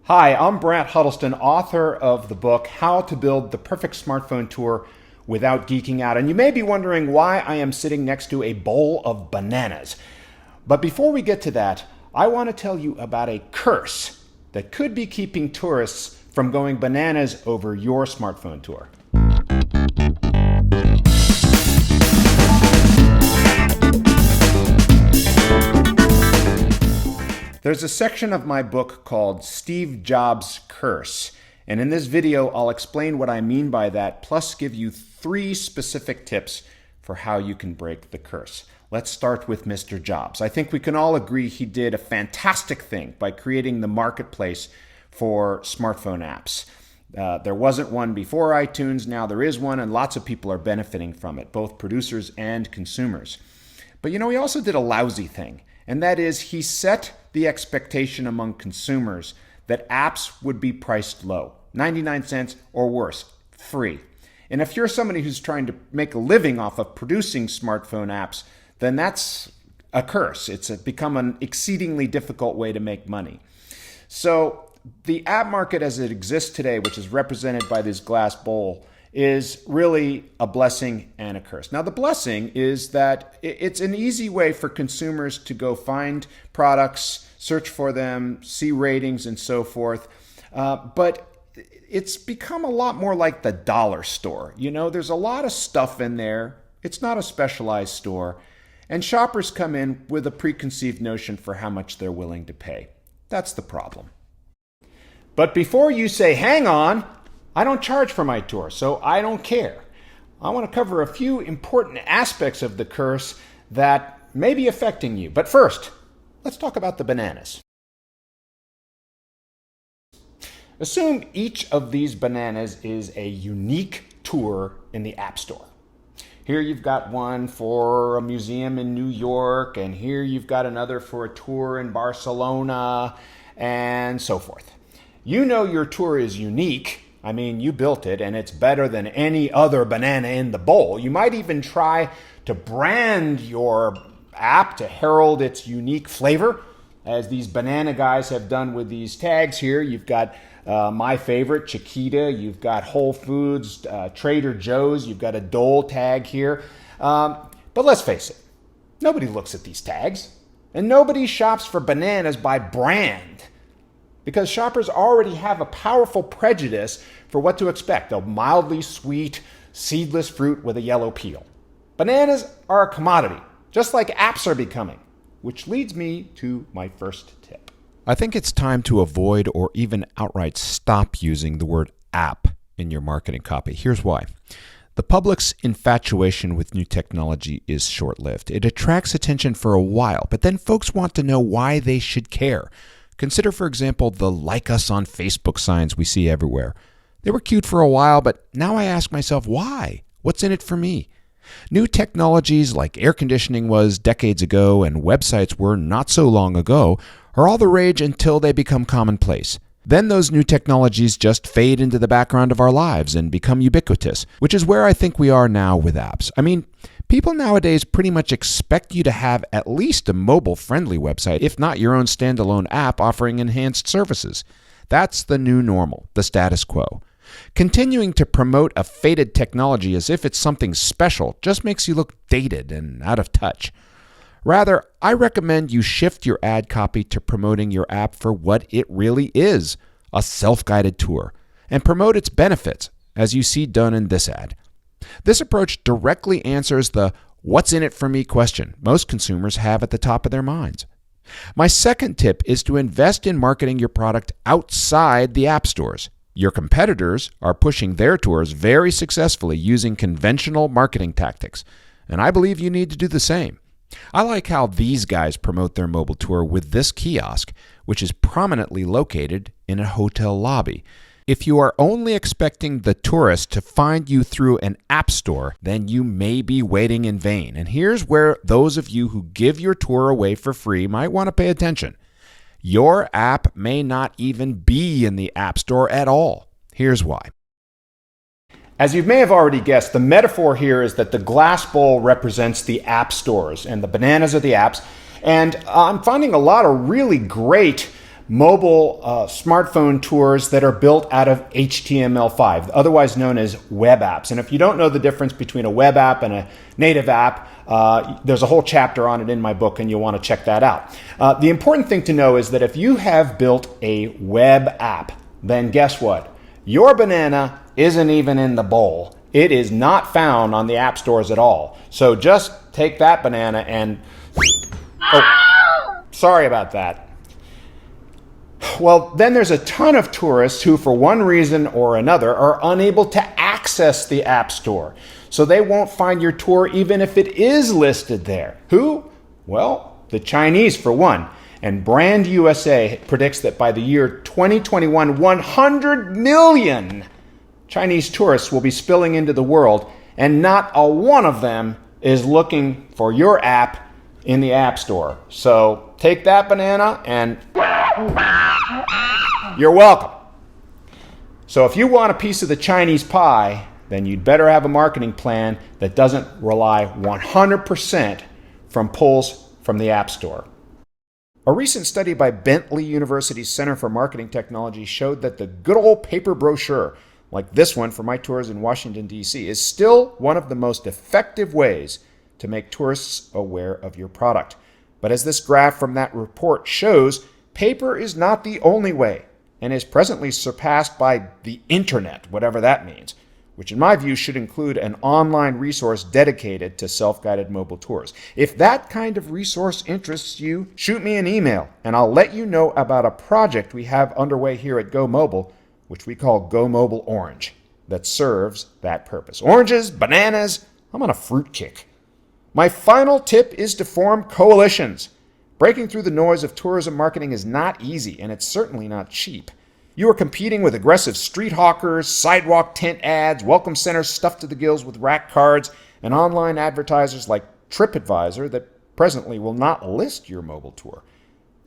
Hi, I'm Brant Huddleston, author of the book, How to Build the Perfect Smartphone Tour Without Geeking Out. And you may be wondering why I am sitting next to a bowl of bananas. But before we get to that, I want to tell you about a curse that could be keeping tourists from going bananas over your smartphone tour. There's a section of my book called Steve Jobs' Curse, and in this video I'll explain what I mean by that, plus give you 3 specific tips for how you can break the curse. Let's start with Mr. Jobs. I think we can all agree he did a fantastic thing by creating the marketplace for smartphone apps. There wasn't one before iTunes, now there is one, and lots of people are benefiting from it, both producers and consumers. But he also did a lousy thing, and that is he set the expectation among consumers that apps would be priced low, 99 cents or worse, free. And if you're somebody who's trying to make a living off of producing smartphone apps, then that's a curse. It's become an exceedingly difficult way to make money. So the app market as it exists today, which is represented by this glass bowl, is really a blessing and a curse. Now, the blessing is that it's an easy way for consumers to go find products, search for them, see ratings, and so forth. But it's become a lot more like the dollar store. There's a lot of stuff in there. It's not a specialized store. And shoppers come in with a preconceived notion for how much they're willing to pay. That's the problem. But before you say, hang on, I don't charge for my tour, so I don't care. I want to cover a few important aspects of the curse that may be affecting you. But first, let's talk about the bananas. Assume each of these bananas is a unique tour in the App Store. Here you've got one for a museum in New York, and here you've got another for a tour in Barcelona, and so forth. You know your tour is unique. You built it, and it's better than any other banana in the bowl. You might even try to brand your app to herald its unique flavor, as these banana guys have done with these tags here. You've got my favorite, Chiquita. You've got Whole Foods, Trader Joe's. You've got a Dole tag here. But let's face it, nobody looks at these tags, and nobody shops for bananas by brand, because shoppers already have a powerful prejudice for what to expect: a mildly sweet, seedless fruit with a yellow peel. Bananas are a commodity, just like apps are becoming, which leads me to my first tip. I think it's time to avoid or even outright stop using the word app in your marketing copy. Here's why. The public's infatuation with new technology is short-lived. It attracts attention for a while, but then folks want to know why they should care. Consider, for example, the like us on Facebook signs we see everywhere. They were cute for a while, but now I ask myself, why? What's in it for me? New technologies like air conditioning was decades ago and websites were not so long ago are all the rage until they become commonplace. Then those new technologies just fade into the background of our lives and become ubiquitous, which is where I think we are now with apps. People nowadays pretty much expect you to have at least a mobile-friendly website, if not your own standalone app offering enhanced services. That's the new normal, the status quo. Continuing to promote a faded technology as if it's something special just makes you look dated and out of touch. Rather, I recommend you shift your ad copy to promoting your app for what it really is, a self-guided tour, and promote its benefits, as you see done in this ad. This approach directly answers the "what's in it for me" question most consumers have at the top of their minds. My second tip is to invest in marketing your product outside the app stores. Your competitors are pushing their tours very successfully using conventional marketing tactics, and I believe you need to do the same. I like how these guys promote their mobile tour with this kiosk, which is prominently located in a hotel lobby. If you are only expecting the tourist to find you through an app store, then you may be waiting in vain. And here's where those of you who give your tour away for free might want to pay attention. Your app may not even be in the App Store at all. Here's why. As you may have already guessed, the metaphor here is that the glass bowl represents the app stores and the bananas are the apps. And I'm finding a lot of really great mobile smartphone tours that are built out of HTML5, otherwise known as web apps. And if you don't know the difference between a web app and a native app, there's a whole chapter on it in my book, and you'll want to check that out. The important thing to know is that if you have built a web app, then guess what? Your banana isn't even in the bowl. It is not found on the app stores at all. So just take that banana and... Oh, sorry about that. Well, then there's a ton of tourists who, for one reason or another, are unable to access the App Store. So they won't find your tour even if it is listed there. Who? Well, the Chinese, for one. And Brand USA predicts that by the year 2021, 100 million Chinese tourists will be spilling into the world, and not a one of them is looking for your app in the App Store. So take that banana and... You're welcome. So if you want a piece of the Chinese pie, then you'd better have a marketing plan that doesn't rely 100% from pulls from the App Store. A recent study by Bentley University's Center for Marketing Technology showed that the good old paper brochure, like this one for my tours in Washington, D.C., is still one of the most effective ways to make tourists aware of your product. But as this graph from that report shows, paper is not the only way, and is presently surpassed by the internet, whatever that means, which in my view should include an online resource dedicated to self-guided mobile tours. If that kind of resource interests you, shoot me an email, and I'll let you know about a project we have underway here at Go Mobile, which we call Go Mobile Orange, that serves that purpose. Oranges, bananas, I'm on a fruit kick. My final tip is to form coalitions. Breaking through the noise of tourism marketing is not easy, and it's certainly not cheap. You are competing with aggressive street hawkers, sidewalk tent ads, welcome centers stuffed to the gills with rack cards, and online advertisers like TripAdvisor that presently will not list your mobile tour.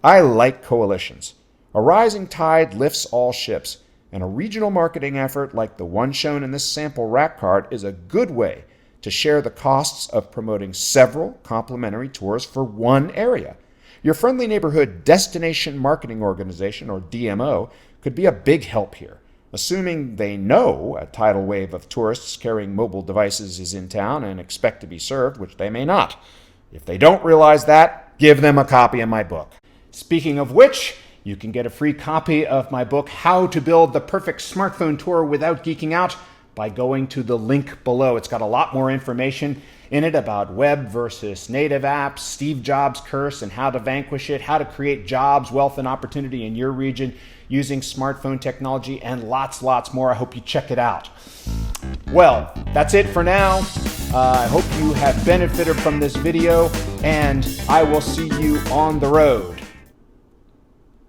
I like coalitions. A rising tide lifts all ships, and a regional marketing effort like the one shown in this sample rack card is a good way to share the costs of promoting several complementary tours for one area. Your friendly neighborhood destination marketing organization, or DMO, could be a big help here, assuming they know a tidal wave of tourists carrying mobile devices is in town and expect to be served, which they may not. If they don't realize that, give them a copy of my book. Speaking of which, you can get a free copy of my book, How to Build the Perfect Smartphone Tour Without Geeking Out, by going to the link below. It's got a lot more information in it about web versus native apps, Steve Jobs' curse and how to vanquish it, how to create jobs, wealth, and opportunity in your region using smartphone technology, and lots more. I hope you check it out. Well, that's it for now. I hope you have benefited from this video, and I will see you on the road.